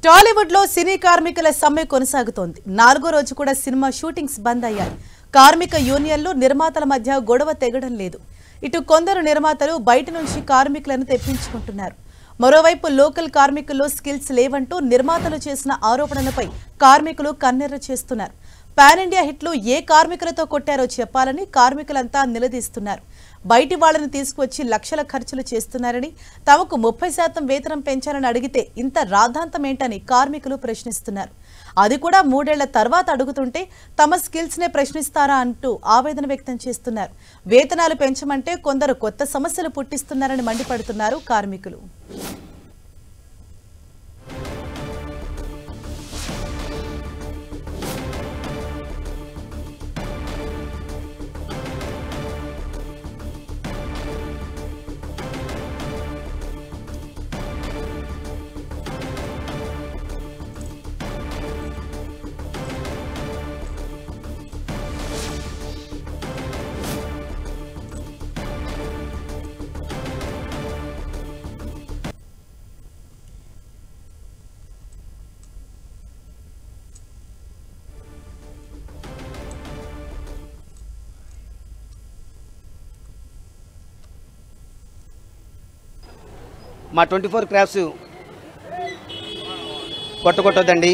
టాలీవుడ్ లో సినీ కార్మికుల సమ్మె కొనసాగుతోంది. 4వ రోజు కూడా సినిమా షూటింగ్స్ బంద్ అయ్యాయి. కార్మిక యూనియన్లు నిర్మాతల మధ్య గొడవ తెగడం లేదు. ఇటు కొందరు నిర్మాతలు బయట నుంచి కార్మికులను తెప్పించుకుంటున్నారు. మరోవైపు లోకల్ కార్మికుల్లో స్కిల్స్ లేవంటూ నిర్మాతలు చేసిన ఆరోపణలపై కార్మికులు కన్నెర్ర చేస్తున్నారు. పాన్ ఇండియా హిట్లు ఏ కార్మికులతో కొట్టారో చెప్పాలని కార్మికులంతా నిలదీస్తున్నారు. బయటి వాళ్లను తీసుకువచ్చి లక్షల ఖర్చులు చేస్తున్నారని, తమకు 30% వేతనం పెంచాలని అడిగితే ఇంత రాద్ధాంతం ఏంటని కార్మికులు ప్రశ్నిస్తున్నారు. అది కూడా 3 ఏళ్ల తర్వాత అడుగుతుంటే తమ స్కిల్స్ నే ప్రశ్నిస్తారా అంటూ ఆవేదన వ్యక్తం చేస్తున్నారు. వేతనాలు పెంచమంటే కొందరు కొత్త సమస్యలు పుట్టిస్తున్నారని మండిపడుతున్నారు కార్మికులు. మా 24 క్రాఫ్ట్స్ కొట్టొద్దండి.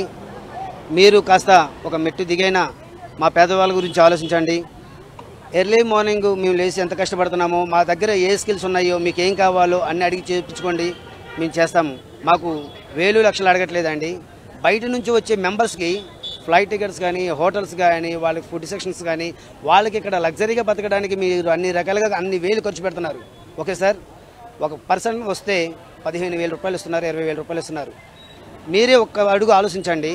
మీరు కాస్త ఒక మెట్టు దిగైనా మా పేదవాళ్ళ గురించి ఆలోచించండి. ఎర్లీ మార్నింగ్ మేము లేచి ఎంత కష్టపడుతున్నామో, మా దగ్గర ఏ స్కిల్స్ ఉన్నాయో, మీకు ఏం కావాలో అన్నీ అడిగి చేయించుకోండి, మేము చేస్తాము. మాకు వేలు లక్షలు అడగట్లేదండి. బయట నుంచి వచ్చే మెంబర్స్కి ఫ్లైట్ టికెట్స్ కానీ, హోటల్స్ కానీ, వాళ్ళకి ఫుడ్ సెక్షన్స్ కానీ, వాళ్ళకి ఇక్కడ లగ్జరీగా బతకడానికి మీరు అన్ని రకాలుగా అన్ని వేలు ఖర్చు పెడుతున్నారు. ఓకే సార్, ఒక పర్సన్ వస్తే 15,000 రూపాయలు ఇస్తున్నారు, 20,000 రూపాయలు ఇస్తున్నారు. మీరే ఒక్క అడుగు ఆలోచించండి.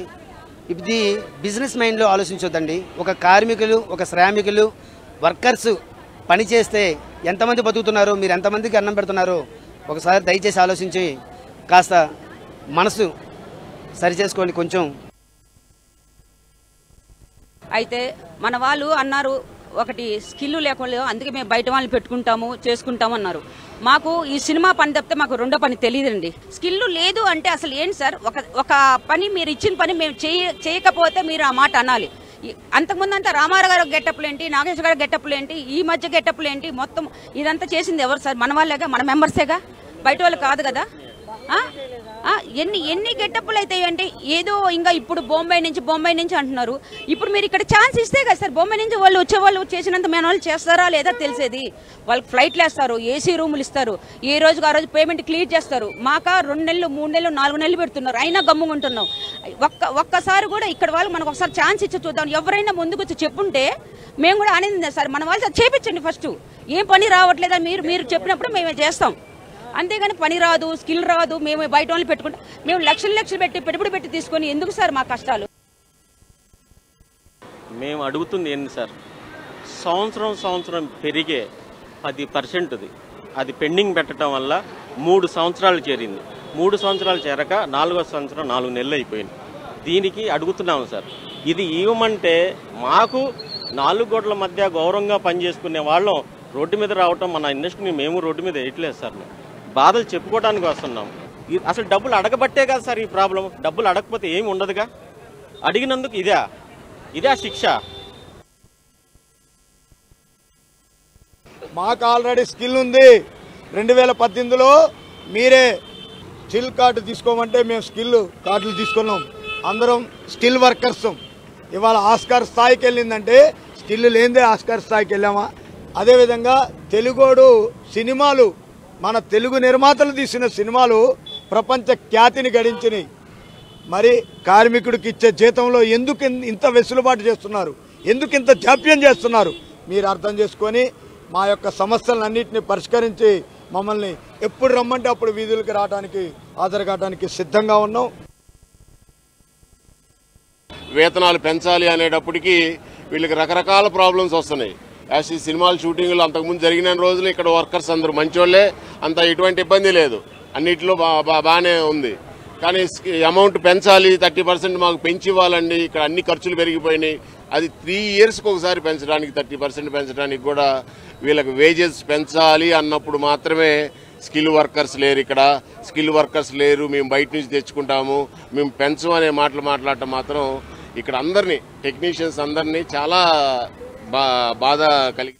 ఇది బిజినెస్ మైండ్లో ఆలోచించొద్దండి. ఒక కార్మికులు, ఒక శ్రామికులు, వర్కర్స్ పని చేస్తే ఎంతమంది బతుకుతున్నారో, మీరు ఎంతమందికి అన్నం పెడుతున్నారో ఒకసారి దయచేసి ఆలోచించి కాస్త మనసు సరి చేసుకోండి కొంచెం. అయితే మన వాళ్ళు అన్నారు, ఒకటి స్కిల్ లేకుండా అందుకే మేము బయట వాళ్ళని పెట్టుకుంటాము, చేసుకుంటాము అన్నారు. మాకు ఈ సినిమా పని తప్పితే మాకు రెండో పని తెలియదండి. స్కిల్ లేదు అంటే అసలు ఏంటి సార్? ఒక పని మీరు ఇచ్చిన పని మేము చేయకపోతే మీరు ఆ మాట అనాలి. అంతకుముందు అంతా రామారావు గారు గెటప్లు ఏంటి, నాగేశ్వర గారు గెటప్లు ఏంటి, ఈ మధ్య గెటప్లు ఏంటి, మొత్తం ఇదంతా చేసింది ఎవరు సార్? మన వాళ్ళేగా, మన మెంబర్సేగా, బయట వాళ్ళు కాదు కదా. ఎన్ని గెటప్లు అయితే అంటే ఏదో ఇంకా ఇప్పుడు బొంబాయి నుంచి అంటున్నారు. ఇప్పుడు మీరు ఇక్కడ ఛాన్స్ ఇస్తే కదా సార్ బొంబాయి నుంచి వాళ్ళు వచ్చేవాళ్ళు చేసినంత మన వాళ్ళు చేస్తారా లేదా తెలిసేది. వాళ్ళకి ఫ్లైట్లు వేస్తారు, ఏసీ రూములు ఇస్తారు, ఏ రోజుకు ఆ రోజు పేమెంట్ క్లియర్ చేస్తారు. మాక 2 నెలలు 3 నెలలు 4 నెలలు పెడుతున్నారు, అయినా గమ్ముకుంటున్నాం. ఒక్కసారి కూడా ఇక్కడ వాళ్ళు మనకు ఒకసారి ఛాన్స్ ఇచ్చి చూద్దాం. ఎవరైనా ముందుకు వచ్చి చెప్పుంటే మేము కూడా అనేది సార్ మన వాళ్ళు చేపించండి. ఫస్ట్ ఏం పని రావట్లేదని మీరు చెప్పినప్పుడు మేమే చేస్తాం. అంతేగాని పని రాదు, స్కిల్ రాదు, మేము బయట వాళ్ళు పెట్టుకుంటాం. మేము లక్షలు పెట్టి పెట్టుబడి పెట్టి తీసుకొని ఎందుకు సార్ మా కష్టాలు? మేము అడుగుతుంది ఏంటి సార్, సంవత్సరం పెరిగే 10% అది పెండింగ్ పెట్టడం వల్ల 3 సంవత్సరాలు చేరింది. 3 సంవత్సరాలు చేరక 4వ సంవత్సరం 4 నెలలు అయిపోయింది. దీనికి అడుగుతున్నాము సార్, ఇది ఇవ్వమంటే మాకు 4 గోడల మధ్య గౌరవంగా పనిచేసుకునే వాళ్ళం రోడ్డు మీద రావటం, మన ఇండస్ట్రీని మేము రోడ్డు మీద వేయట్లేదు సార్. మేము బాధలు చెప్పుకోవడానికి వస్తున్నాం. అసలు డబ్బులు అడగబట్టే కదా సార్ ఈ ప్రాబ్లం. డబ్బులు అడగకపోతే ఏమి ఉండదుగా. అడిగినందుకు ఇదే శిక్ష. మాకు ఆల్రెడీ స్కిల్ ఉంది. 2018లో మీరే స్కిల్ కార్డు తీసుకోమంటే మేము స్కిల్ కార్డులు తీసుకున్నాం. అందరం స్కిల్ వర్కర్స్. ఇవాళ ఆస్కార్ స్థాయికి వెళ్ళిందంటే స్కిల్ లేనిదే ఆస్కార్ స్థాయికి వెళ్ళామా? అదేవిధంగా తెలుగోడు సినిమాలు, మన తెలుగు నిర్మాతలు తీసిన సినిమాలు ప్రపంచ ఖ్యాతిని గడించినాయి. మరి కార్మికుడికి ఇచ్చే జీతంలో ఎందుకు ఇంత వెసులుబాటు చేస్తున్నారు? ఎందుకు ఇంత జాప్యం చేస్తున్నారు? మీరు అర్థం చేసుకొని మా యొక్క సమస్యలన్నింటినీ పరిష్కరించి మమ్మల్ని ఎప్పుడు రమ్మంటే అప్పుడు వీధులకు రావడానికి, హాజరు కావడానికి సిద్ధంగా ఉన్నాం. వేతనాలు పెంచాలి అనేటప్పటికీ వీళ్ళకి రకరకాల ప్రాబ్లమ్స్ వస్తున్నాయి. యాజ్ ఈ సినిమాల షూటింగ్లు అంతకుముందు జరిగిన రోజులు ఇక్కడ వర్కర్స్ అందరూ మంచోళ్లే, అంత ఎటువంటి ఇబ్బంది లేదు, అన్నిటిలో బాగానే ఉంది. కానీ అమౌంట్ పెంచాలి, 30% మాకు పెంచి ఇవ్వాలండి. ఇక్కడ అన్ని ఖర్చులు పెరిగిపోయినాయి. అది 3 ఇయర్స్కి ఒకసారి పెంచడానికి, 30% పెంచడానికి కూడా వీళ్ళకి వేజెస్ పెంచాలి అన్నప్పుడు మాత్రమే స్కిల్ వర్కర్స్ లేరు, ఇక్కడ స్కిల్ వర్కర్స్ లేరు, మేము బయట నుంచి తెచ్చుకుంటాము, మేము పెంచు అనే మాటలు మాట్లాడటం మాత్రం ఇక్కడ అందరినీ టెక్నీషియన్స్ అందరినీ చాలా బాధ కలిగి